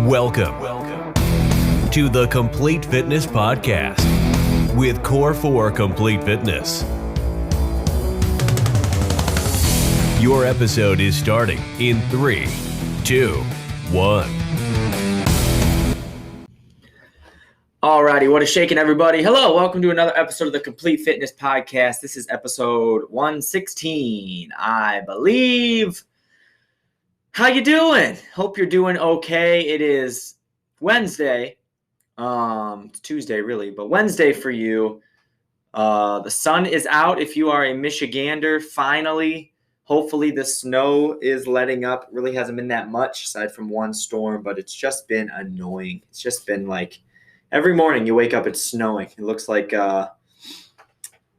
Welcome to the Complete Fitness Podcast with Core 4 Complete Fitness. Your episode is starting in 3, 2, 1. Alrighty, what is shaking, everybody? Hello, welcome to another episode of the Complete Fitness Podcast. This is episode 116, I believe. How you doing? Hope you're doing okay. It is Wednesday. It's Tuesday, really, but Wednesday for you. The sun is out if you are a Michigander, finally. Hopefully the snow is letting up. It really hasn't been that much aside from one storm, but it's just been annoying. It's just been like every morning you wake up, it's snowing. It looks like Edward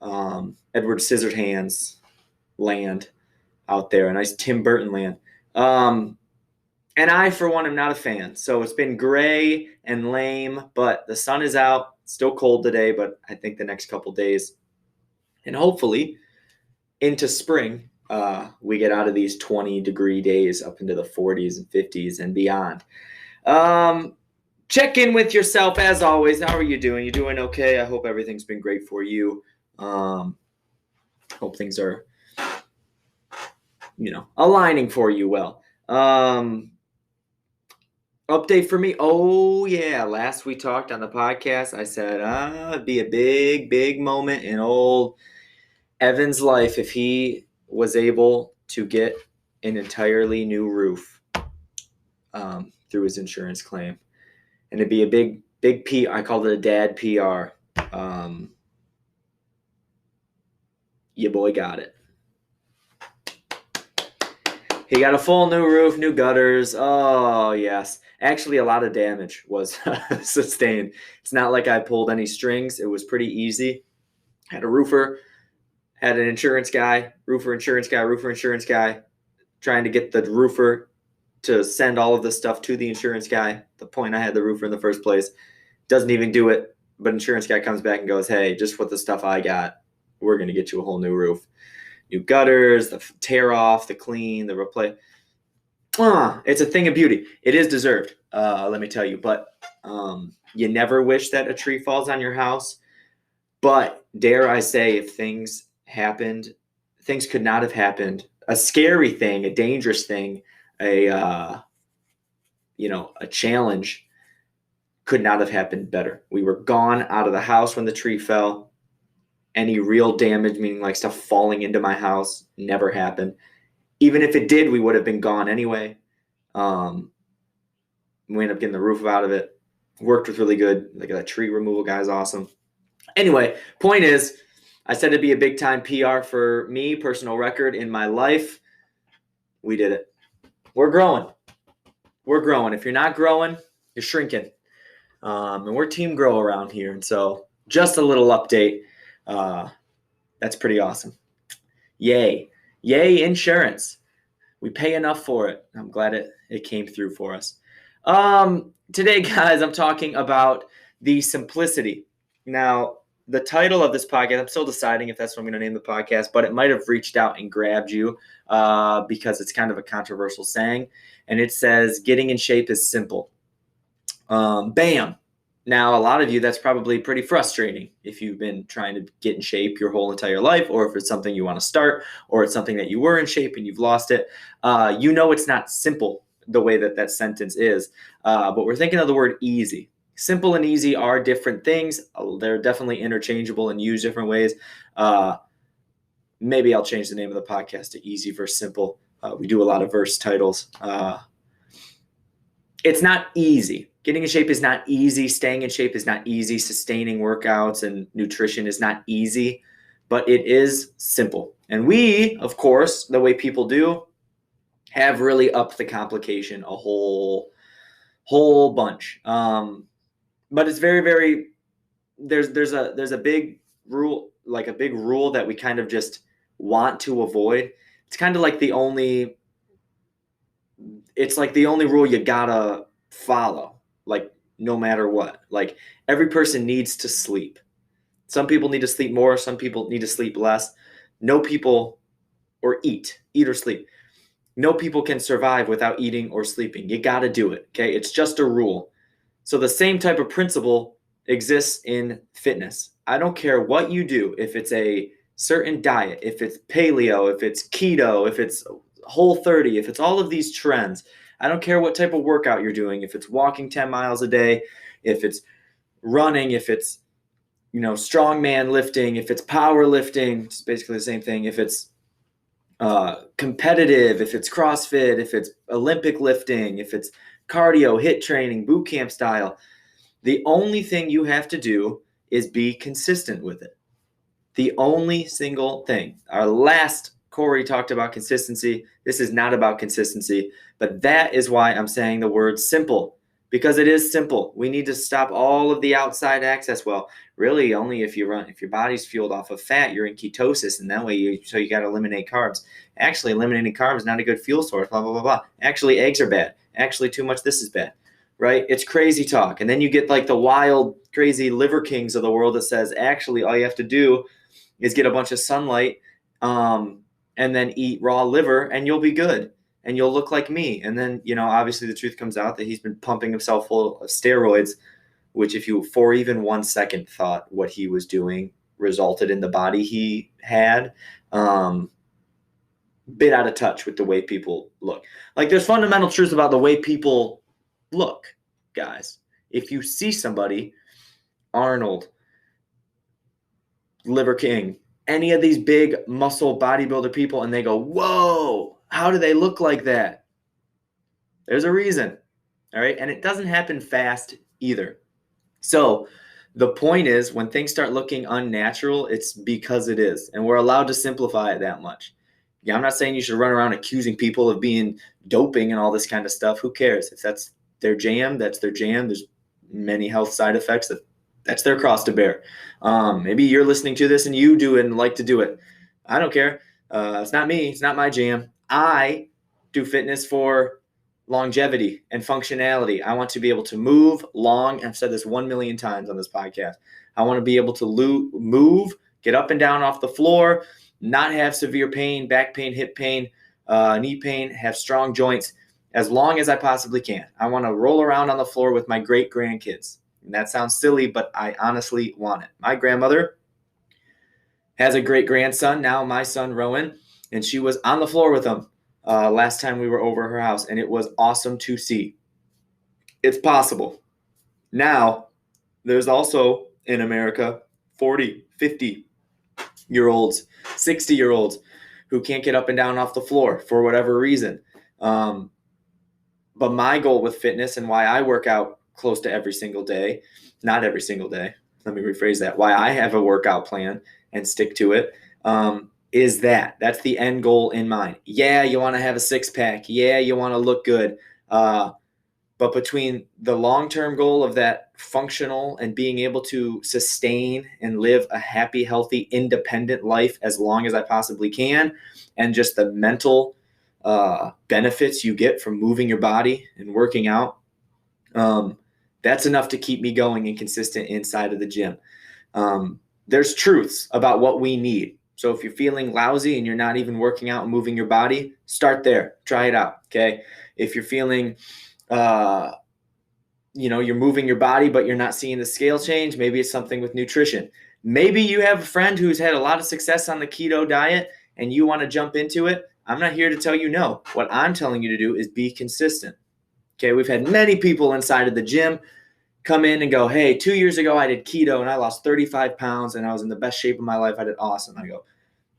Scissorhands land out there, a nice Tim Burton land. And I, for one, am not a fan. So it's been gray and lame, but the sun is out. Still cold today, but I think the next couple days, and hopefully into spring, we get out of these 20-degree days up into the 40s and 50s and beyond. Check in with yourself as always. How are you doing? You doing okay? I hope everything's been great for you. Hope things are, aligning for you well. Update for me. Oh yeah. Last we talked on the podcast, I said, it'd be a big moment in old Evan's life if he was able to get an entirely new roof, through his insurance claim. And it'd be a big P. I called it a dad PR. Your boy got it. He got a full new roof, new gutters. Oh, yes. Actually, a lot of damage was sustained. It's not like I pulled any strings. It was pretty easy. Had a roofer, had an insurance guy, roofer, insurance guy, trying to get the roofer to send all of this stuff to the insurance guy. The point I had the roofer in the first place. Doesn't even do it. But insurance guy comes back and goes, hey, just with the stuff I got, we're going to get you a whole new roof. New gutters, the tear off, the clean, the replace. It's a thing of beauty. It is deserved, let me tell you. But you never wish that a tree falls on your house. But dare I say, if things happened, things could not have happened. A scary thing, a dangerous thing, a challenge could not have happened better. We were gone out of the house when the tree fell. Any real damage, meaning like stuff falling into my house, never happened. Even if it did, we would have been gone anyway. We ended up getting the roof out of it. Worked with really good. Like that tree removal guy is awesome. Anyway, point is, I said it'd be a big time PR for me, personal record in my life. We did it. We're growing. If you're not growing, you're shrinking. And we're team grow around here. And so just a little update. That's pretty awesome. Yay insurance. We pay enough for it. I'm glad it came through for us. Today, guys, I'm talking about the simplicity. Now, the title of this podcast, I'm still deciding if that's what I'm going to name the podcast, but it might have reached out and grabbed you because it's kind of a controversial saying. And it says, getting in shape is simple. Bam. Now, a lot of you, that's probably pretty frustrating if you've been trying to get in shape your whole entire life, or if it's something you want to start, or it's something that you were in shape and you've lost it. It's not simple the way that sentence is, but we're thinking of the word easy. Simple and easy are different things. They're definitely interchangeable and used different ways. Maybe I'll change the name of the podcast to Easy versus Simple. We do a lot of verse titles. It's not easy. Getting in shape is not easy. Staying in shape is not easy. Sustaining workouts and nutrition is not easy, but it is simple. And we, of course, the way people do, have really upped the complication a whole bunch. But it's very, very, there's a big rule, like a big rule that we kind of just want to avoid. It's kind of like the only rule you gotta follow. Like, no matter what. Like, every person needs to sleep. Some people need to sleep more. Some people need to sleep less. No people, or eat or sleep. No people can survive without eating or sleeping. You got to do it. Okay. It's just a rule. So the same type of principle exists in fitness. I don't care what you do, if it's a certain diet, if it's paleo, if it's keto, if it's Whole30, if it's all of these trends. I don't care what type of workout you're doing, if it's walking 10 miles a day, if it's running, if it's strongman lifting, if it's power lifting, it's basically the same thing. If it's competitive, if it's CrossFit, if it's Olympic lifting, if it's cardio, HIIT training, boot camp style, the only thing you have to do is be consistent with it. The only single thing. Our last Corey talked about consistency. This is not about consistency, but that is why I'm saying the word simple, because it is simple. We need to stop all of the outside access. Well, really only if your body's fueled off of fat, you're in ketosis, and that way you got to eliminate carbs. Actually, eliminating carbs is not a good fuel source, blah, blah, blah, blah. Actually, eggs are bad. Actually, too much this is bad, right? It's crazy talk. And then you get like the wild, crazy liver kings of the world that says, actually, all you have to do is get a bunch of sunlight and then eat raw liver and you'll be good and you'll look like me. And then, obviously the truth comes out that he's been pumping himself full of steroids, which if you for even 1 second thought what he was doing resulted in the body he had, bit out of touch with the way people look. Like, there's fundamental truths about the way people look, guys. If you see somebody, Arnold, Liver King, any of these big muscle bodybuilder people, and they go, whoa, how do they look like that? There's a reason, all right? And it doesn't happen fast either. So the point is, when things start looking unnatural, it's because it is, and we're allowed to simplify it that much. Yeah, I'm not saying you should run around accusing people of being doping and all this kind of stuff. Who cares? If that's their jam, that's their jam. There's many health side effects that's their cross to bear. Maybe you're listening to this and you do it and like to do it. I don't care. It's not me. It's not my jam. I do fitness for longevity and functionality. I want to be able to move long. I've said this 1 million times on this podcast. I want to be able to move, get up and down off the floor, not have severe pain, back pain, hip pain, knee pain, have strong joints as long as I possibly can. I want to roll around on the floor with my great grandkids. And that sounds silly, but I honestly want it. My grandmother has a great grandson, now my son Rowan, and she was on the floor with him last time we were over her house, and it was awesome to see. It's possible. Now, there's also in America 40, 50-year-olds, 60-year-olds who can't get up and down off the floor for whatever reason. But my goal with fitness and why I work out close to every single day, not every single day, let me rephrase that, why I have a workout plan and stick to it, is that's the end goal in mind. Yeah, you want to have a six-pack. Yeah, you want to look good. But between the long-term goal of that functional and being able to sustain and live a happy, healthy, independent life as long as I possibly can, and just the mental benefits you get from moving your body and working out, that's enough to keep me going and consistent inside of the gym. There's truths about what we need. So if you're feeling lousy and you're not even working out and moving your body, start there. Try it out, okay? If you're feeling, you're moving your body, but you're not seeing the scale change, maybe it's something with nutrition. Maybe you have a friend who's had a lot of success on the keto diet and you want to jump into it. I'm not here to tell you no. What I'm telling you to do is be consistent. Okay, we've had many people inside of the gym come in and go, hey, 2 years ago I did keto and I lost 35 pounds and I was in the best shape of my life. I did awesome. I go,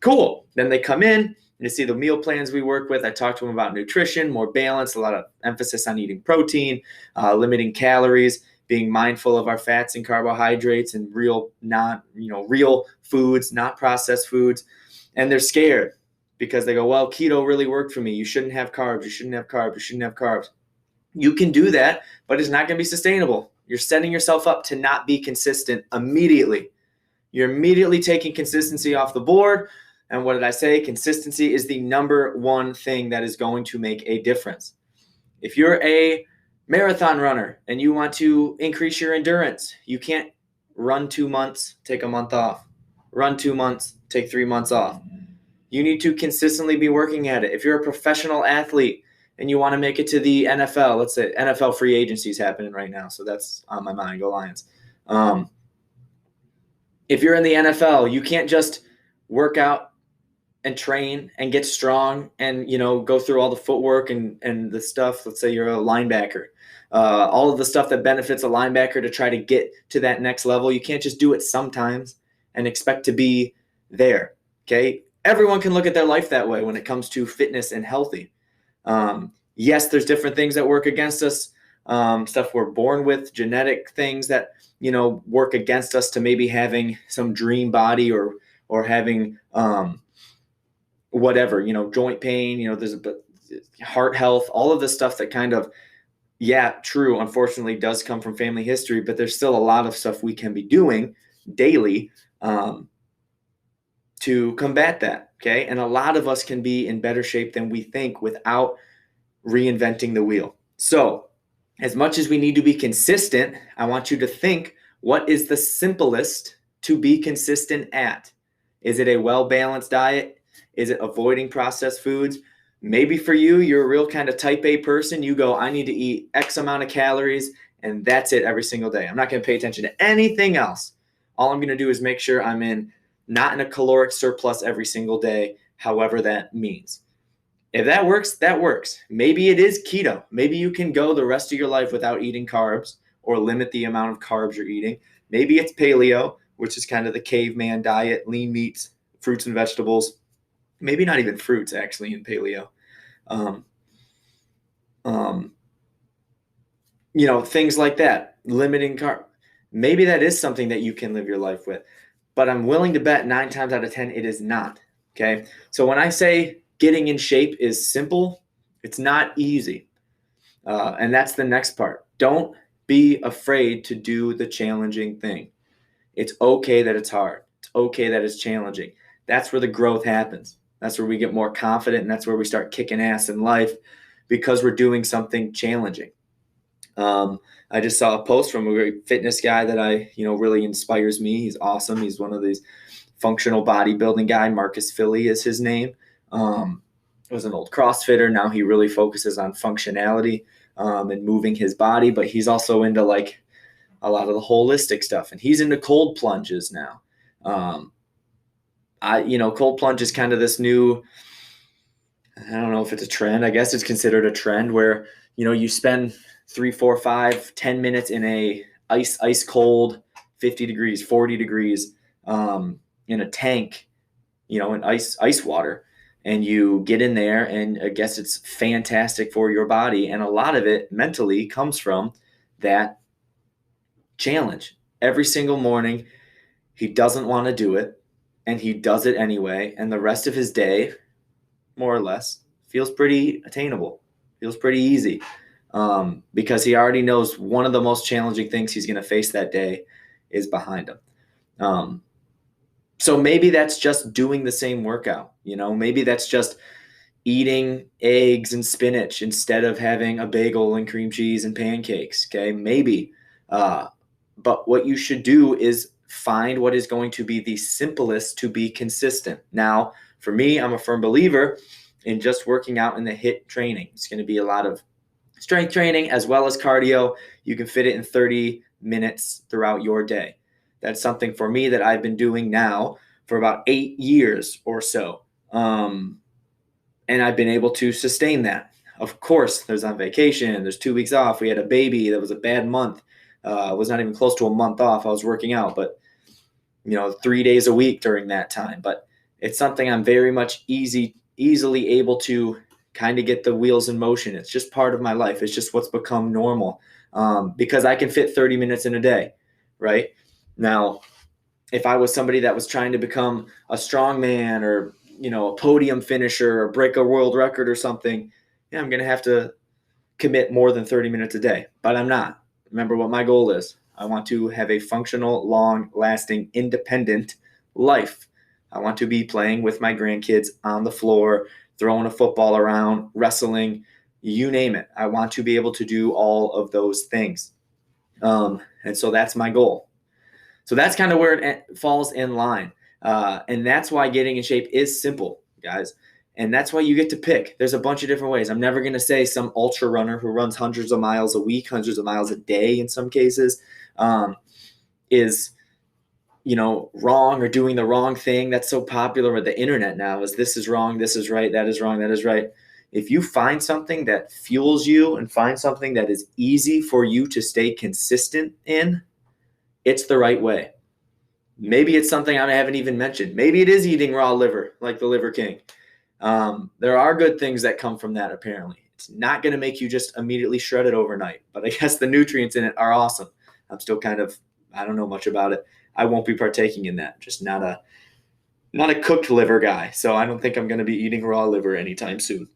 cool. Then they come in and you see the meal plans we work with. I talk to them about nutrition, more balance, a lot of emphasis on eating protein, limiting calories, being mindful of our fats and carbohydrates and real foods, not processed foods. And they're scared because they go, well, keto really worked for me. You shouldn't have carbs. You shouldn't have carbs. You shouldn't have carbs. You can do that, but it's not going to be sustainable. You're setting yourself up to not be consistent immediately. You're immediately taking consistency off the board. And what did I say? Consistency is the number one thing that is going to make a difference. If you're a marathon runner and you want to increase your endurance, you can't run 2 months, take a month off. Run 2 months, take 3 months off. You need to consistently be working at it. If you're a professional athlete and you want to make it to the NFL, let's say NFL free agency is happening right now, so that's on my mind. Go Lions. If you're in the NFL, you can't just work out and train and get strong and, go through all the footwork and the stuff. Let's say you're a linebacker. All of the stuff that benefits a linebacker to try to get to that next level. You can't just do it sometimes and expect to be there. Okay. Everyone can look at their life that way when it comes to fitness and healthy. Yes, there's different things that work against us, stuff we're born with, genetic things that, work against us to maybe having some dream body or having whatever, joint pain, there's heart health, all of the stuff that kind of, true, unfortunately does come from family history, but there's still a lot of stuff we can be doing daily to combat that. Okay. And a lot of us can be in better shape than we think without reinventing the wheel. So as much as we need to be consistent, I want you to think, what is the simplest to be consistent at? Is it a well-balanced diet? Is it avoiding processed foods? Maybe for you, you're a real kind of type A person. You go, I need to eat X amount of calories, and that's it every single day. I'm not going to pay attention to anything else. All I'm going to do is make sure I'm not in a caloric surplus every single day, however that means. If that works, that works. Maybe it is keto. Maybe you can go the rest of your life without eating carbs or limit the amount of carbs you're eating. Maybe it's paleo, which is kind of the caveman diet, lean meats, fruits and vegetables. Maybe not even fruits, actually, in paleo. Things like that, limiting carb. Maybe that is something that you can live your life with. But I'm willing to bet 9 times out of 10 it is not. Okay? So when I say getting in shape is simple, it's not easy. And that's the next part. Don't be afraid to do the challenging thing. It's okay that it's hard. It's okay that it's challenging. That's where the growth happens. That's where we get more confident, and that's where we start kicking ass in life because we're doing something challenging. I just saw a post from a great fitness guy that really inspires me. He's awesome. He's one of these functional bodybuilding guy. Marcus Philly is his name. Was an old CrossFitter. Now he really focuses on functionality and moving his body, but he's also into like a lot of the holistic stuff, and he's into cold plunges now. Cold plunge is kind of this new, I don't know if it's a trend. I guess it's considered a trend where, you spend 3, 4, 5, 10 minutes in a ice cold, 50 degrees, 40 degrees, in a tank, in ice water. And you get in there, and I guess it's fantastic for your body. And a lot of it mentally comes from that challenge. Every single morning, he doesn't want to do it, and he does it anyway. And the rest of his day, more or less, feels pretty attainable, feels pretty easy, because he already knows one of the most challenging things he's going to face that day is behind him. So maybe that's just doing the same workout, maybe that's just eating eggs and spinach instead of having a bagel and cream cheese and pancakes. Okay. Maybe, but what you should do is find what is going to be the simplest to be consistent. Now, for me, I'm a firm believer in just working out in the HIIT training. It's going to be a lot of strength training as well as cardio. You can fit it in 30 minutes throughout your day. That's something for me that I've been doing now for about 8 years or so. And I've been able to sustain that. Of course, there's on vacation, there's 2 weeks off. We had a baby. That was a bad month. Was not even close to a month off. I was working out, but 3 days a week during that time. But it's something I'm very much easily able to kind of get the wheels in motion. It's just part of my life. It's just what's become normal, because I can fit 30 minutes in a day, right? Now, if I was somebody that was trying to become a strongman or, a podium finisher or break a world record or something, I'm going to have to commit more than 30 minutes a day, but I'm not. Remember what my goal is. I want to have a functional, long-lasting, independent life. I want to be playing with my grandkids on the floor, throwing a football around, wrestling, you name it. I want to be able to do all of those things. And so that's my goal. So that's kind of where it falls in line. And that's why getting in shape is simple. guys. And that's why you get to pick. There's a bunch of different ways. I'm never going to say some ultra runner who runs hundreds of miles a week, hundreds of miles a day in some cases, is wrong or doing the wrong thing. That's so popular with the internet now, is this is wrong, this is right, that is wrong, that is right. If you find something that fuels you and find something that is easy for you to stay consistent in, it's the right way. Maybe it's something I haven't even mentioned. Maybe it is eating raw liver, like the Liver King. There are good things that come from that, apparently. It's not going to make you just immediately shred it overnight, but I guess the nutrients in it are awesome. I'm still I don't know much about it. I won't be partaking in that. Just not a cooked liver guy. So I don't think I'm going to be eating raw liver anytime soon.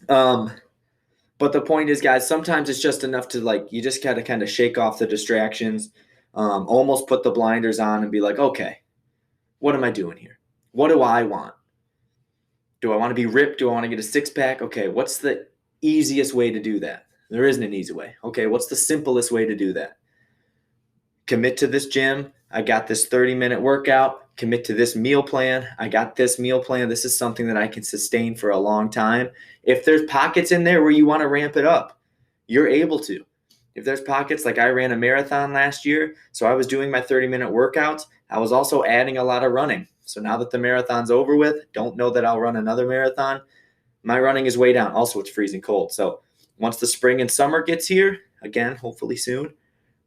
But the point is, guys, sometimes it's just enough to you just got to kind of shake off the distractions, almost put the blinders on and be like, okay, what am I doing here? What do I want? Do I want to be ripped? Do I want to get a six pack? Okay, what's the easiest way to do that? There isn't an easy way. Okay, what's the simplest way to do that? Commit to this gym. I got this 30-minute workout. Commit to this meal plan. I got this meal plan. This is something that I can sustain for a long time. If there's pockets in there where you want to ramp it up, you're able to. If there's pockets, like I ran a marathon last year, so I was doing my 30-minute workouts. I was also adding a lot of running. So now that the marathon's over with, don't know that I'll run another marathon. My running is way down. Also, it's freezing cold. So once the spring and summer gets here, again, hopefully soon,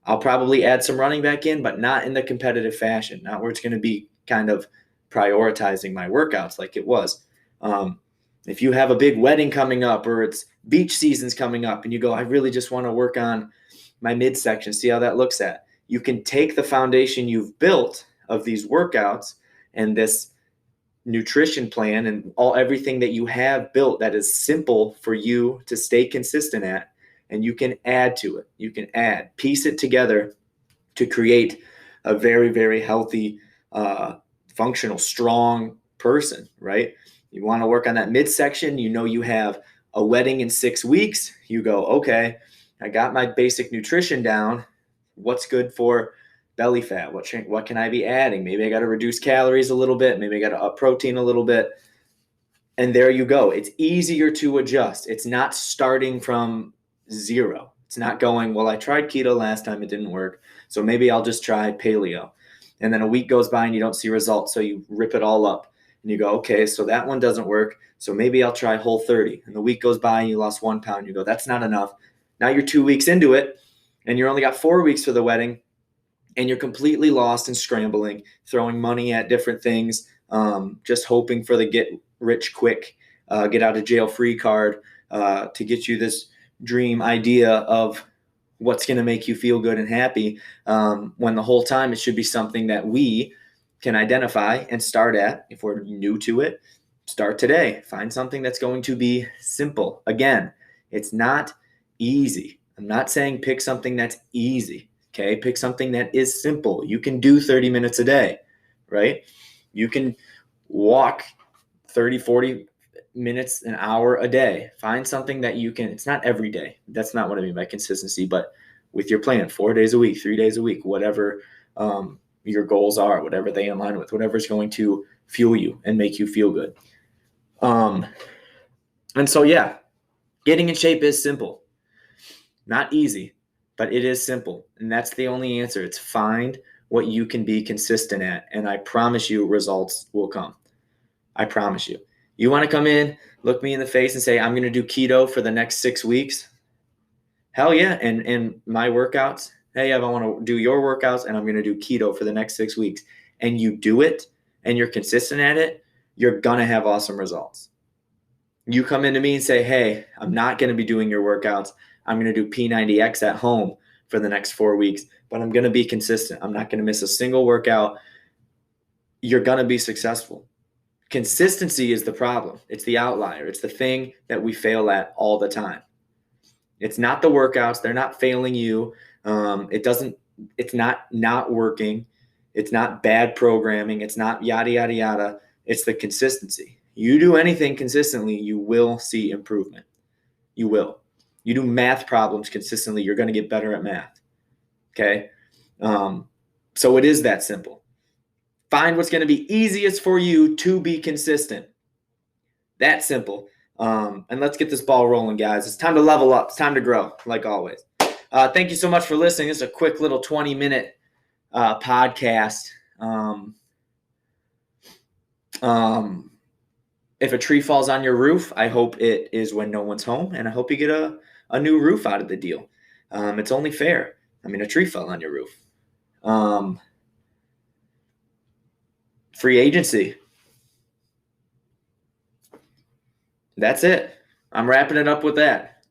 I'll probably add some running back in, but not in the competitive fashion, not where it's going to be kind of prioritizing my workouts like it was. If you have a big wedding coming up or it's beach season's coming up and you go, I really just want to work on my midsection, see how that looks at. You can take the foundation you've built of these workouts and this nutrition plan and everything that you have built that is simple for you to stay consistent at, and you can add to it. You can piece it together to create a very, very healthy, functional, strong person, right? You want to work on that midsection. You have a wedding in 6 weeks. You go, okay, I got my basic nutrition down. What's good for belly fat? What can I be adding? Maybe I got to reduce calories a little bit. Maybe I got to up protein a little bit. And there you go. It's easier to adjust. It's not starting from zero. It's not going, well, I tried keto last time, it didn't work, so maybe I'll just try paleo. And then a week goes by and you don't see results, so you rip it all up. And you go, okay, so that one doesn't work, so maybe I'll try Whole30. And the week goes by and you lost 1 pound. You go, that's not enough. Now you're 2 weeks into it, and you're only got 4 weeks for the wedding, and you're completely lost and scrambling, throwing money at different things, just hoping for the get rich quick, get out of jail free card to get you this dream idea of what's going to make you feel good and happy, when the whole time it should be something that we can identify and start at. If we're new to it, start today. Find something that's going to be simple. Again, it's not easy. I'm not saying pick something that's easy. Okay, pick something that is simple. You can do 30 minutes a day, right? You can walk 30, 40 minutes, an hour a day. Find something that you can, it's not every day. That's not what I mean by consistency, but with your plan, 4 days a week, 3 days a week, whatever your goals are, whatever they align with, whatever's going to fuel you and make you feel good. And so, yeah, getting in shape is simple. Not easy, but it is simple. And that's the only answer. It's find what you can be consistent at. And I promise you results will come. I promise you. You want to come in, look me in the face and say, I'm going to do keto for the next 6 weeks? Hell yeah. And my workouts, hey, I want to do your workouts and I'm going to do keto for the next 6 weeks. And you do it and you're consistent at it, you're going to have awesome results. You come into me and say, hey, I'm not going to be doing your workouts. I'm going to do P90X at home for the next 4 weeks, but I'm going to be consistent. I'm not going to miss a single workout. You're going to be successful. Consistency is the problem. It's the outlier. It's the thing that we fail at all the time. It's not the workouts. They're not failing you. It's not working. It's not bad programming. It's not yada, yada, yada. It's the consistency. You do anything consistently, you will see improvement. You will. You do math problems consistently, you're going to get better at math. Okay? So it is that simple. Find what's going to be easiest for you to be consistent. That simple. And let's get this ball rolling, guys. It's time to level up. It's time to grow, like always. Thank you so much for listening. This is a quick little 20-minute podcast. If a tree falls on your roof, I hope it is when no one's home, and I hope you get a new roof out of the deal. It's only fair. I mean, a tree fell on your roof. Free agency. That's it. I'm wrapping it up with that.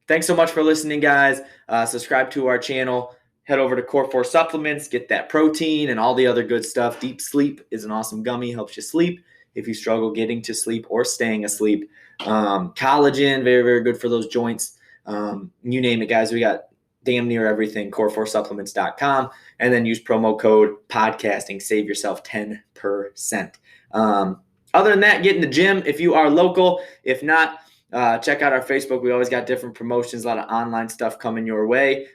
Thanks so much for listening, guys. Subscribe to our channel. Head over to Core 4 Supplements. Get that protein and all the other good stuff. Deep Sleep is an awesome gummy. Helps you sleep if you struggle getting to sleep or staying asleep. Collagen, very, very good for those joints. You name it, guys. We got damn near everything. Core4supplements.com. And then use promo code podcasting. Save yourself 10%. Other than that, get in the gym if you are local. If not, check out our Facebook. We always got different promotions, a lot of online stuff coming your way,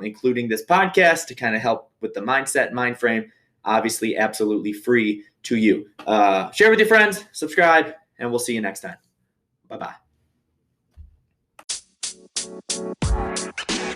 including this podcast to kind of help with the mindset, mind frame. Obviously, absolutely free to you. Share with your friends, subscribe, and we'll see you next time. Bye-bye.